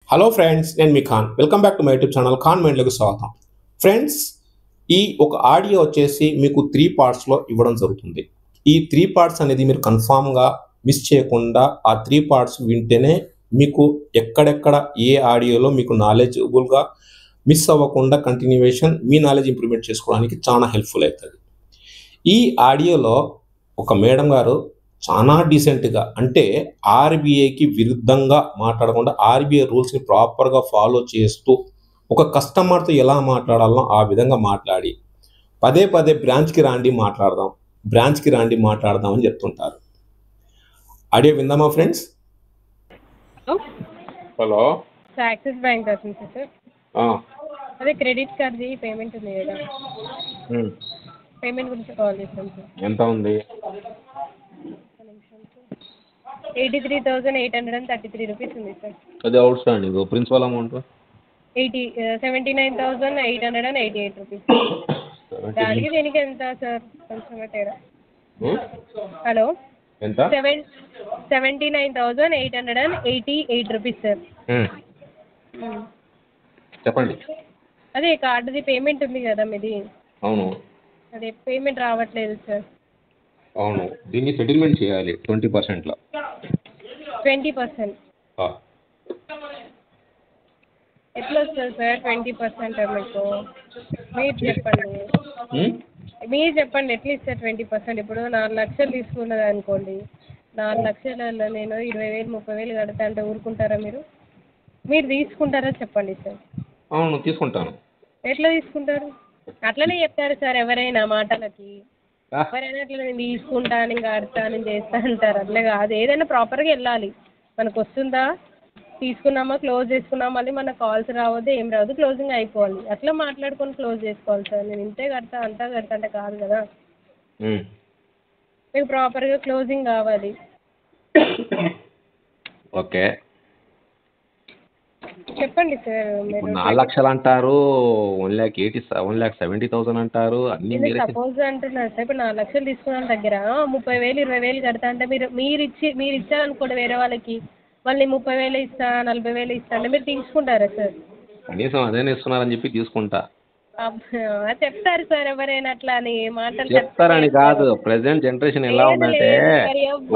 Hello friends, నేను మీ Khan. Welcome back to my YouTube channel Khan మైండ్లకు స్వాగతం. ఫ్రెండ్స్, ఈ ఒక ఆడియో వచ్చేసి మీకు 3 పార్ట్స్లో ఇవ్వడం జరుగుతుంది. ఈ 3 పార్ట్స్ అనేది మీరు కన్ఫామ్గా మిస్ చేయకుండా ఆ 3 పార్ట్స్ వింటేనే మీకు ఎక్కడెక్కడ ఏ ఆడియోలో మీకు నాలెడ్జబుల్గా మిస్ అవ్వకుండా కంటిన్యూవేషన్ మీ నాలెడ్జ్ ఇంప్రూవ్మెంట్ చేసుకోవడానికి చాలా హెల్ప్ఫుల్ అవుతుంది. ఈ ఆడియోలో ఒక మేడం గారు చాలా డీసెంట్గా, అంటే ఆర్బీఐకి విరుద్ధంగా మాట్లాడకుండా ఆర్బీఐ రూల్స్ని ప్రాపర్గా ఫాలో చేస్తూ ఒక కస్టమర్తో ఎలా మాట్లాడాలో ఆ విధంగా మాట్లాడి పదే పదే బ్రాంచ్కి రాండి మాట్లాడదాం అని చెప్తుంటారు. ఆడియో విందామా friends? Hello sir, axis bank తరఫు నుంచి సార్. అదే క్రెడిట్ కార్డ్ది పేమెంట్ ఉంది కదా, పేమెంట్ గురించి కాల్ చేస్తాం సార్. ఎంత ఉంది? 83,833 రూపీస్ ఉంది సార్. అది outstanding. Principal amount 79,888 rupees. దానికి దీనికి ఎంత సార్? కొంచెం తేడా. హలో, ఎంత? 79,888 రూపీస్ సార్. చెప్పండి. అదే కార్డుది పేమెంట్ ఉంది కదా మీది. అవును. అదే పేమెంట్ రావట్లేదు సార్. అవును, దీన్ని సెటిల్మెంట్ చేయాలి 20%లో. 20%? ఎట్లా వస్తుంది సార్ 20%? మీకు మీరు చెప్పండి ఎట్లా ఇస్తారు 20%? ఇప్పుడు 4 లక్షలు తీసుకున్నది అనుకోండి, 4 లక్షలలో నేను 20,000 30,000 కడతా అంటే ఊరుకుంటారా? మీరు తీసుకుంటారా చెప్పండి సార్. అవును, తీసుకుంటాను. ఎట్లా తీసుకుంటారు? అట్లనే చెప్తారు సార్ ఎవరైనా మాటలకి. ఎవరైనా అట్లా నేను తీసుకుంటాను, ఇంకా కడతాను, చేస్తా అంటారు. అట్లే కాదు, ఏదైనా ప్రాపర్గా వెళ్ళాలి. మనకు వస్తుందా, తీసుకున్నామా, క్లోజ్ చేసుకున్నామా, మళ్ళీ మనకు కాల్స్ రావద్దు, ఏం రావద్దు, క్లోజింగ్ అయిపోవాలి. అట్లా మాట్లాడుకొని క్లోజ్ చేసుకోవాలి సార్. నేను ఇంతే కడతా అంతా కడతా అంటే కాదు కదా. మీకు ప్రాపర్గా క్లోజింగ్ కావాలి. ఓకే, చెప్పండి సార్. మీరు 4 లక్షలు అంటారు, 1,70,000 అంటారు, అన్ని మీరే. సపోజ్ అంటున్నారు సార్, ఇప్పుడు 4 లక్షలు తీసుకున్న దగ్గర 30,000 20,000 కడతా అంటే మీరు ఇచ్చారనుకోండి వేరే వాళ్ళకి, మళ్ళీ 30,000 ఇస్తా 40,000 ఇస్తా అంటే మీరు తీసుకుంటారా సార్? కనీసం అదేనే ఇస్తున్నారని చెప్పి తీసుకుంటా. చెప్తారు సార్ ఎవరైనా అట్లా అని మాటలు చెప్తారని కాదు, ప్రెసెంట్ జనరేషన్ ఎలా ఉందంటే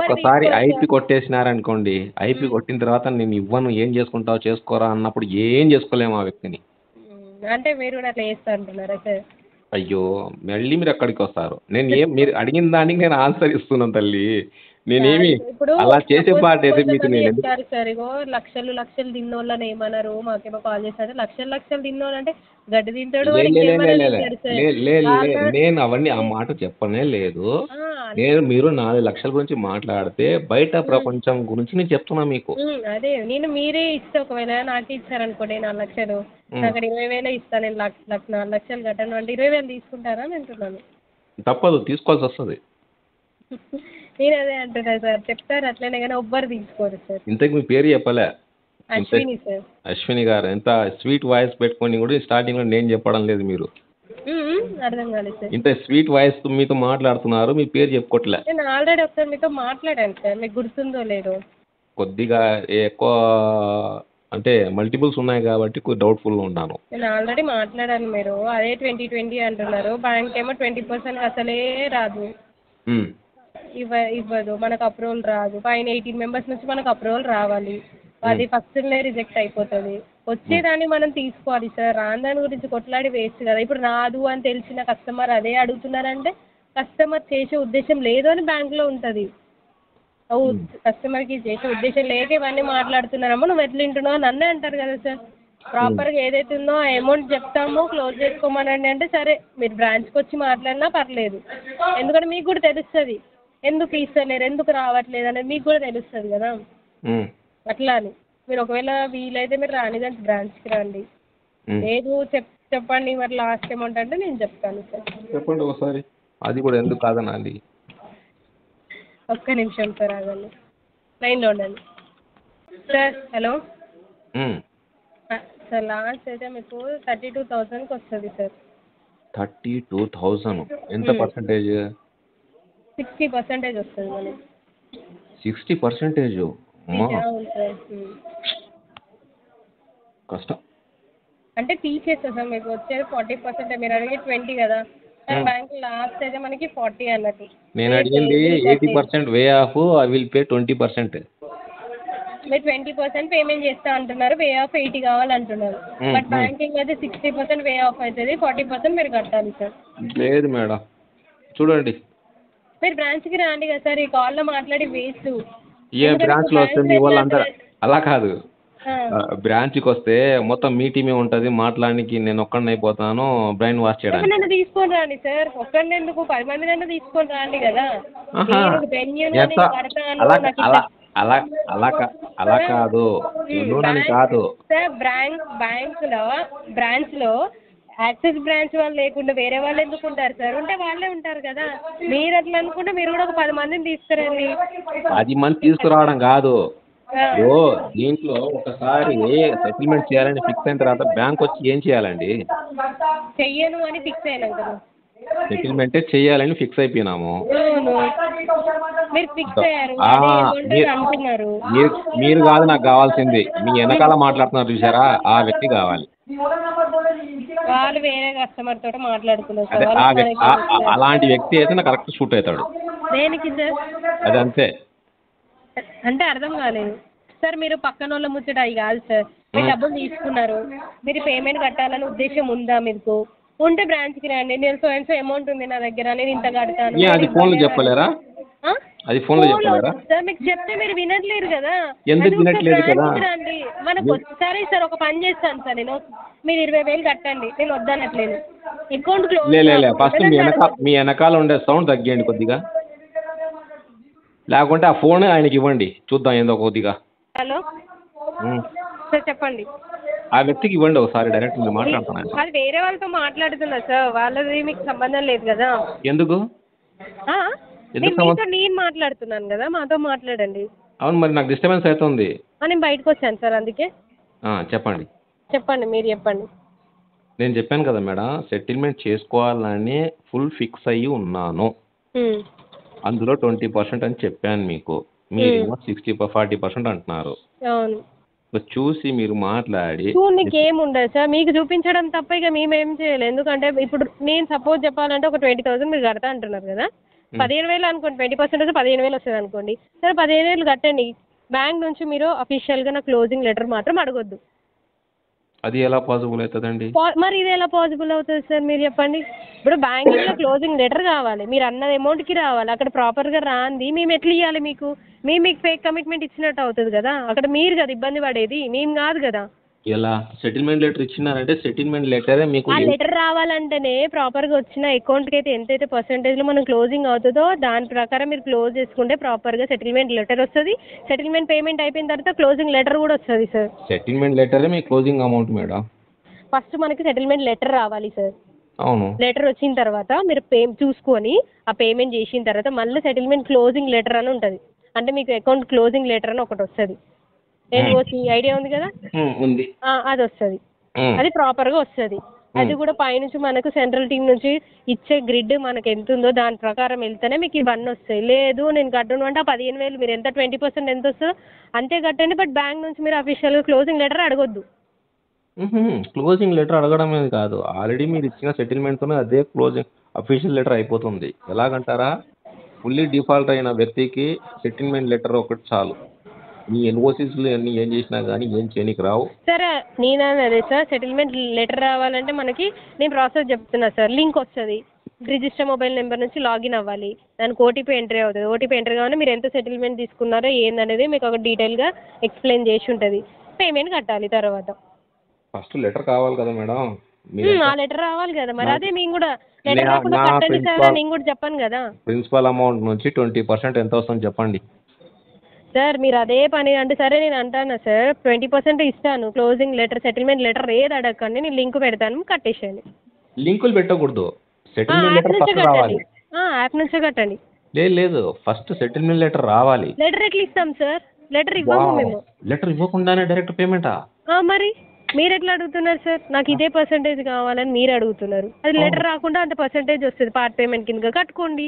ఒకసారి ఐపీ కొట్టేసినారనుకోండి, ఐపీ కొట్టిన తర్వాత నేను ఇవ్వను, ఏం చేసుకుంటావు చేసుకోరా అన్నప్పుడు ఏం చేసుకోలేము ఆ వ్యక్తిని. అంటే మీరు కూడా అట్లా చేస్తా అంటున్నారా సార్? అయ్యో, మళ్ళీ మీరు అక్కడికి వస్తారు. మీరు అడిగిన దానికి నేను ఆన్సర్ ఇస్తున్నాను తల్లి. నేనేమి అలా చేసే పాట అయితే మీకు నేను చెప్తారు సార్. ఇగో లక్షలు తిన్నోళ్ళని ఏమన్నారు, మాకేమో కాల్ చేస్తారు. లక్షలు తిన్నోళ్ళు అంటే గడ్డి తింటాడు. నేను అవన్నీ ఆ మాట చెప్పనే లేదు. మీరు 4 లక్షల గురించి మాట్లాడితే బయట ప్రపంచం గురించి నేను చెప్తున్నా మీకు. అదే నేను మీరే ఇస్తే ఒకవేళ నాకే ఇచ్చారనుకోండి 4 లక్షలు, అక్కడ 20,000 ఇస్తాను. నేను 4 లక్షలు కట్టాను అంటే 20,000 తీసుకుంటారా అని అంటున్నాను. తప్పదు, తీసుకోవాల్సి వస్తుంది. నేను అదే అంటున్నా సార్. చెప్తారు అట్లనే, కానీ ఎవ్వరు తీసుకోరు సార్. ఇంతకు మీ పేరు చెప్పలే? అశ్విని సార్. అశ్విని గారు ఎంత స్వీట్ వాయిస్ పెట్టుకొని కూడా స్టార్టింగ్ లో నేను చెప్పడం లేదు. మీరు అర్థం కాలేదు సార్. ఇంత స్వీట్ వాయిస్ మీతో మాట్లాడుతున్నారు, మీ పేరు చెప్పుకోవట్లే. నేను ఆల్రెడీ ఒకసారి మీతో మాట్లాడాను సార్, మీకు గుర్తుందో లేదో. కొద్దిగా ఎక్కువ అంటే మల్టిపుల్స్ ఉన్నాయి కాబట్టి కొద్దిగా డౌట్ఫుల్గా ఉన్నాను. నేను ఆల్రెడీ మాట్లాడాను. మీరు అదే 2020 అంటున్నారు. బ్యాంక్ ఏమో 20% అసలే రాదు, ఇవ్వదు, మనకు అప్రూవల్ రాదు. పైన 18 మెంబర్స్ నుంచి మనకు అప్రూవల్ రావాలి. అది ఫస్ట్నే రిజెక్ట్ అయిపోతుంది. వచ్చేదాన్ని మనం తీసుకోవాలి సార్. రాని దాని గురించి కొట్లాడి వేస్ట్ కదా. ఇప్పుడు రాదు అని తెలిసిన కస్టమర్ అదే అడుగుతున్నారంటే కస్టమర్ చేసే ఉద్దేశం లేదు అని బ్యాంక్లో ఉంటుంది. కస్టమర్కి చేసే ఉద్దేశం లేక ఇవన్నీ మాట్లాడుతున్నారమ్మా, నువ్వు ఎట్లా వింటున్నావు అని అన్నీ అంటారు కదా సార్. ప్రాపర్గా ఏదైతే ఉందో ఆ అమౌంట్ చెప్తామో క్లోజ్ చేసుకోమనండి అంటే సరే, మీరు బ్రాంచ్కి వచ్చి మాట్లాడినా పర్లేదు. ఎందుకంటే మీకు కూడా తెలుస్తుంది ఎందుకు ఇస్తలేరు, ఎందుకు రావట్లేదు అనేది మీకు కూడా తెలుస్తుంది కదా. అట్లా అని మీరు ఒకవేళ వీలైతే మీరు రానిదంటే బ్రాంచ్కి రండి. లేదు చెప్పండి మరి లాస్ట్ అమౌంట్ అంటే నేను చెప్తాను సార్. చెప్పండి ఒకసారి, అది కూడా ఎందుకు కాదనాలి. ఒక్క నిమిషం సార్, ఆగండి, లైన్లో ఉండండి సార్. హలో సార్, లాస్ట్ అయితే మీకు 32,000కి వస్తుంది సార్. 32,000 ఎంత పర్సెంటేజ్? 60% వస్తుంది మనకి. 60%? కష్టం. అంటే తీసేస్తా సార్, మీకు వచ్చేది 40%, మీరు అడిగి 20 కదా, కానీ బ్యాంక్ లాస్ట్ అయితే మనకి 40 అన్నట్టు. నేను అడిగింది 80% way of, I will pay 20%. మీరు 20% పేమెంట్ చేస్తా అంటున్నారు, వే ఆఫ్ 80 కావాలంటున్నారు. బట్ బ్యాంకింగ్ అయితే 60% వే ఆఫ్ అవుతుంది, 40% మీరు కట్టాలి సార్. లేదు మేడం, చూడండి మీరు బ్రాంచ్కి రాండి కదా సార్, ఈ కాల్లో మాట్లాడి వేస్ట్. ఏ బ్రాంచ్లో వస్తే మీ వాళ్ళందరూ అలా కాదు, బ్రాంచ్కి వస్తే మొత్తం మీ టీమే ఉంటుంది మాట్లాడడానికి, నేను ఒక్కడిని అయిపోతాను బ్రెయిన్ వాష్ చేయడానికి. నన్ను తీసుకొని రాండి సార్, ఒక్కరిని ఎందుకు 10 మంది నన్ను తీసుకొని రాండి కదా. అలా కాదు, కాదు సార్. బ్రాంచ్లో యాక్సిస్ బ్రాంచ్ వాళ్ళు లేకుండా వేరే వాళ్ళు ఎందుకు ఉంటారు సార్? ఉంటే వాళ్ళే ఉంటారు కదా. మీరు అట్లా అనుకుంటే మీరు కూడా ఒక 10 మందిని తీసుకురండి. 10 మంది తీసుకురావడం కాదు, దీంట్లో ఒకసారి సెటిల్మెంట్ చేయాలని ఫిక్స్ అయిన తర్వాత బ్యాంక్ వచ్చి ఏం చేయాలండి? చెయ్యను అని ఫిక్స్ అయినాం కదా, సెటిల్మెంటే చేయాలని ఫిక్స్ అయిపోయినాము. మీరు ఫిక్స్ అయ్యారు అంటున్నారు. మీరు కాదు నాకు కావాల్సింది, మీ వెనకాల మాట్లాడుతున్నారు చూసారా, ఆ వ్యక్తి కావాలి. వాళ్ళు వేరే కస్టమర్ తోటి మాట్లాడుతున్నారు. అలాంటి వ్యక్తి అయితే నాకు కరెక్ట్ షూట్ అవుతాడు. దేనికి సార్? అది అంతే. అంటే అర్థం కాలేదు సార్. మీరు పక్కన వాళ్ళ ముచ్చట అవి కాదు సార్. మీరు డబ్బులు తీసుకున్నారు, మీరు పేమెంట్ కట్టాలని ఉద్దేశం ఉందా మీకు? ఉంటే బ్రాంచ్కి రండి, నేను సో అమౌంట్ ఉంది నా దగ్గర, నేను ఇంత కడతాను. అది ఫోన్లో చెప్పలేరా? అది ఫోన్లో చెప్పలేరా సార్? మీకు చెప్తే మీరు వినట్లేరు కదా. ఎందుకు వినట్లేదు కదా? రండి మనకు. సరే సార్, ఒక పని చేస్తాను సార్, నేను మీరు 20,000 కట్టండి, నేను వద్దనట్లేదు. Account close. ఫస్ట్ మీ వెనకాల ఉండే సౌండ్ తగ్గియండి కొద్దిగా, లేకుంటే ఆ ఫోన్ ఆయనకి ఇవ్వండి, చూద్దాం ఏందో కొద్దిగా. హలో సార్, చెప్పండి. ఆ వ్యక్తికి ఇవ్వండి ఒకసారి, డైరెక్ట్ మీరు మాట్లాడుతున్నాను. అది వేరే వాళ్ళతో మాట్లాడుతున్నా సార్, వాళ్ళది మీకు సంబంధం లేదు కదా. ఎందుకు? నేను మాట్లాడుతున్నాను కదా, మాతో మాట్లాడండి. అవును, మరి నాకు డిస్టర్బెన్స్ అవుతుంది. నేను బయటకు వచ్చాను సార్, అందుకే. చెప్పండి చెప్పండి, మీరు చెప్పండి. నేను చెప్పాను కదా మేడం, సెటిల్మెంట్ చేసుకోవాలని ఫుల్ ఫిక్స్ అయ్యి ఉన్నాను. అందులో 20% అని చెప్పాను మీకు, మీరేమో 40% అంటున్నారు. అవును, చూసి మీరు మాట్లాడి. నీకేముండదు సార్, మీకు చూపించడం తప్ప ఇక మేమేం చేయలేదు. ఎందుకంటే ఇప్పుడు నేను సపోజ్ చెప్పాలంటే ఒక 20,000 మీరు కడతా అంటున్నారు కదా, 15,000 అనుకోండి, 20% వస్తే 15,000 వస్తుంది అనుకోండి. సరే 15,000 కట్టండి, బ్యాంక్ నుంచి మీరు అఫీషియల్గా నా క్లోజింగ్ లెటర్ మాత్రం అడగొద్దు. అది ఎలా పాసిబుల్ అవుతుందండి? మరి ఇది ఎలా పాసిబుల్ అవుతుంది సార్, మీరు చెప్పండి. ఇప్పుడు బ్యాంకింగ్లో క్లోజింగ్ లెటర్ కావాలి, మీరు అన్న అమౌంట్కి రావాలి. అక్కడ ప్రాపర్గా రాంది మేము ఎట్లా ఇవ్వాలి మీకు? మీకు ఫేక్ కమిట్మెంట్ ఇచ్చినట్టు అవుతుంది కదా. అక్కడ మీరు కదా ఇబ్బంది పడేది, మేము కాదు కదా. ఎలా సెటిల్మెంట్ లెటర్ ఇచ్చినారంటే సెటిల్మెంట్ లెటరే మీకు. ఆ లెటర్ రావాలంటేనే ప్రాపర్గా వచ్చిన అకౌంట్కి అయితే ఎంతైతే పర్సెంటేజ్లో మనం క్లోజింగ్ అవుతుందో దాని ప్రకారం మీరు క్లోజ్ చేసుకుంటే ప్రాపర్గా సెటిల్మెంట్ లెటర్ వస్తుంది. సెటిల్మెంట్ పేమెంట్ అయిపోయిన తర్వాత క్లోజింగ్ లెటర్ కూడా వస్తుంది సార్. సెటిల్మెంట్ లెటరే మీ క్లోజింగ్ అమౌంట్ మేడం. ఫస్ట్ మనకి సెటిల్మెంట్ లెటర్ రావాలి సార్. అవును, లెటర్ వచ్చిన తర్వాత మీరు చూసుకొని ఆ పేమెంట్ చేసిన తర్వాత మళ్ళీ సెటిల్మెంట్ క్లోజింగ్ లెటర్ అని ఉంటుంది. అంటే మీకు అకౌంట్ క్లోజింగ్ లెటర్ అని ఒకటి వస్తుంది. ఐడియా ఉంది కదా? ఉంది. అది వస్తుంది, అది ప్రాపర్గా వస్తుంది. అది కూడా పైనుంచి మనకు సెంట్రల్ టీం నుంచి ఇచ్చే గ్రిడ్ మనకు ఎంత ఉందో దాని ప్రకారం వెళ్తేనే మీకు ఇవన్నీ వస్తాయి. లేదు నేను కట్టను అంటే ఆ 15,000 మీరు ఎంత 20% ఎంత వస్తుందో అంతే కట్టండి. బట్ బ్యాంక్ నుంచి మీరు అఫీషియల్గా క్లోజింగ్ లెటర్ అడగొద్దు. క్లోజింగ్ లెటర్ అడగడం అనేది కాదు, ఆల్రెడీ మీరు ఇచ్చిన సెటిల్మెంట్తోనే అదే క్లోజింగ్ అఫీషియల్ లెటర్ అయిపోతుంది. ఎలాగంటారా, ఫుల్లీ డిఫాల్ట్ అయిన వ్యక్తికి సెటిల్మెంట్ లెటర్ ఒకటి చాలు. మీ ఎన్ఓసీస్లు అన్నీ ఏం చేసినా కానీ ఏం చేయనికి రావు. సరే నేను అదే సార్, సెటిల్మెంట్ లెటర్ రావాలంటే మనకి నేను ప్రాసెస్ చెప్తున్నా సార్. లింక్ వస్తుంది, రిజిస్టర్ మొబైల్ నెంబర్ నుంచి లాగిన్ అవ్వాలి, దానికి ఓటీపీ ఎంట్రీ అవుతుంది. ఓటీపీ ఎంట్రీ కావాలి, మీరు ఎంత సెటిల్మెంట్ తీసుకున్నారో ఏందనేది మీకు ఒక డీటెయిల్గా ఎక్స్ప్లెయిన్ చేసి ఉంటుంది. పేమెంట్ కట్టాలి తర్వాత. ఫస్ట్ లెటర్ కావాలి కదా మేడం. ఆ లెటర్ రావాలి కదా, మరి అదే మేము కూడా లెటర్ రాకుండా కట్టండి సార్ నేను కూడా చెప్పాను కదా. ప్రిన్సిపల్ అమౌంట్ నుంచి 20% ఎంత వస్తుందో చెప్పండి సార్. మీరు అదే పని అంటే సరే నేను అంటాను సార్, 20% ఇస్తాను. క్లోజింగ్ లెటర్ సెటిల్మెంట్ లెటర్ ఏది అడగండి, నేను లింక్ పెడతాను, కట్టేసేయండి. లింకులు పెట్టకూడదు, సెటిల్మెంట్ లెటర్ ఫస్ట్ రావాలి. యాప్ నుంచే కట్టండి. లేదు, ఫస్ట్ సెటిల్మెంట్ లెటర్ రావాలి. లెటర్ ఎట్లా ఇస్తాం సార్? లెటర్ ఇవ్వము మేము. లెటర్ ఇవ్వకుండానే డైరెక్ట్ పేమెంటా? మరి మీరు ఎట్లా అడుగుతున్నారు సార్? నాకు ఇదే పర్సెంటేజ్ కావాలని మీరు అడుగుతున్నారు. అది లెటర్ రాకుండా అంత పర్సెంటేజ్ వస్తుంది, పార్ట్ పేమెంట్ కింద కట్టుకోండి.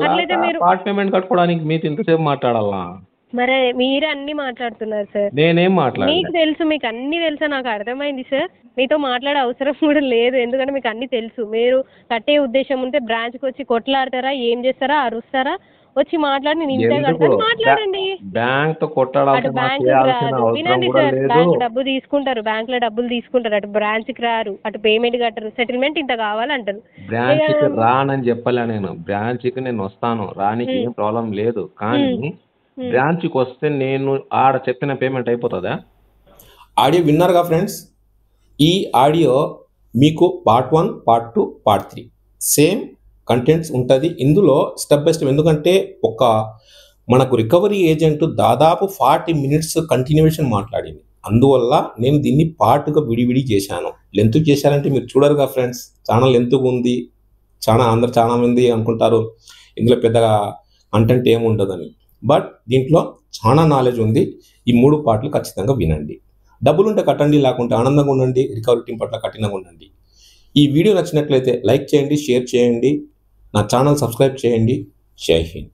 అట్లయితే మీరు పార్ట్ పేమెంట్ కట్టుకోవడానికి మీతో ఇంతసేపు మాట్లాడాలా? మరి మీరే అన్ని మాట్లాడుతున్నారు సార్. నేనేం మాట్లాడలే. మీకు తెలుసు, మీకు అన్ని తెలుసా? నాకు అర్థమైంది సార్. మీతో మాట్లాడే అవసరం కూడా లేదు, ఎందుకంటే మీకు అన్ని తెలుసు. మీరు కట్టే ఉద్దేశం ఉంటే బ్రాంచ్కి వచ్చి కొట్లాడతారా, ఏం చేస్తారా, అరుస్తారా, వచ్చి మాట్లాడి నేను ఇంతే ఎందుకు కడతాను మాట్లాడండి. బ్యాంక్ తో అటు కొట్టాడాల్సిన బ్యాంక్ చేయాల్సిన రాదు, అవసరం వినండి కూడా సార్, లేదు. బ్యాంక్ డబ్బు తీసుకుంటారు, బ్యాంక్ లో డబ్బులు తీసుకుంటారు, అటు బ్రాంచ్ కి రారు, అటు పేమెంట్ కట్టరు, సెటిల్మెంట్ ఇంత కావాలంటారు. బ్రాంచ్ కి రానని చెప్పలే నేను. బ్రాంచ్ కి నేను వస్తాను, రానికి ఏం ప్రాబ్లం లేదు. కానీ బ్రాంచ్ కి వస్తే నేను ఆడ చెప్పిన పేమెంట్ అయిపోతుందా? ఆడియో విన్నారుగా ఫ్రెండ్స్. ఈ ఆడియో మీకు part 1, part 2, part 3 same contents ఉంటుంది ఇందులో స్టెప్ బై స్టెప్. ఎందుకంటే మనకు రికవరీ ఏజెంట్ దాదాపు 40 minutes కంటిన్యూషన్ మాట్లాడింది. అందువల్ల నేను దీన్ని పార్ట్గా విడివిడి చేశాను. లెంత్ చేశానంటే మీరు చూడరుగా ఫ్రెండ్స్, ఛానల్ లెంత్గా ఉంది. అందరు చాలా మంది అనుకుంటారు ఇందులో పెద్దగా కంటెంట్ ఏముండదని. బట్ దీంట్లో చాలా నాలెడ్జ్ ఉంది. ఈ 3 పార్ట్లు ఖచ్చితంగా వినండి. డబ్బులు ఉంటే కట్టండి, లేకుంటే ఆనందంగా ఉండండి. రికవరీ టీం పట్ల కఠినంగా ఉండండి. ఈ వీడియో నచ్చినట్లయితే లైక్ చేయండి, షేర్ చేయండి, నా ఛానల్ సబ్స్క్రైబ్ చేయండి. జై హింద్.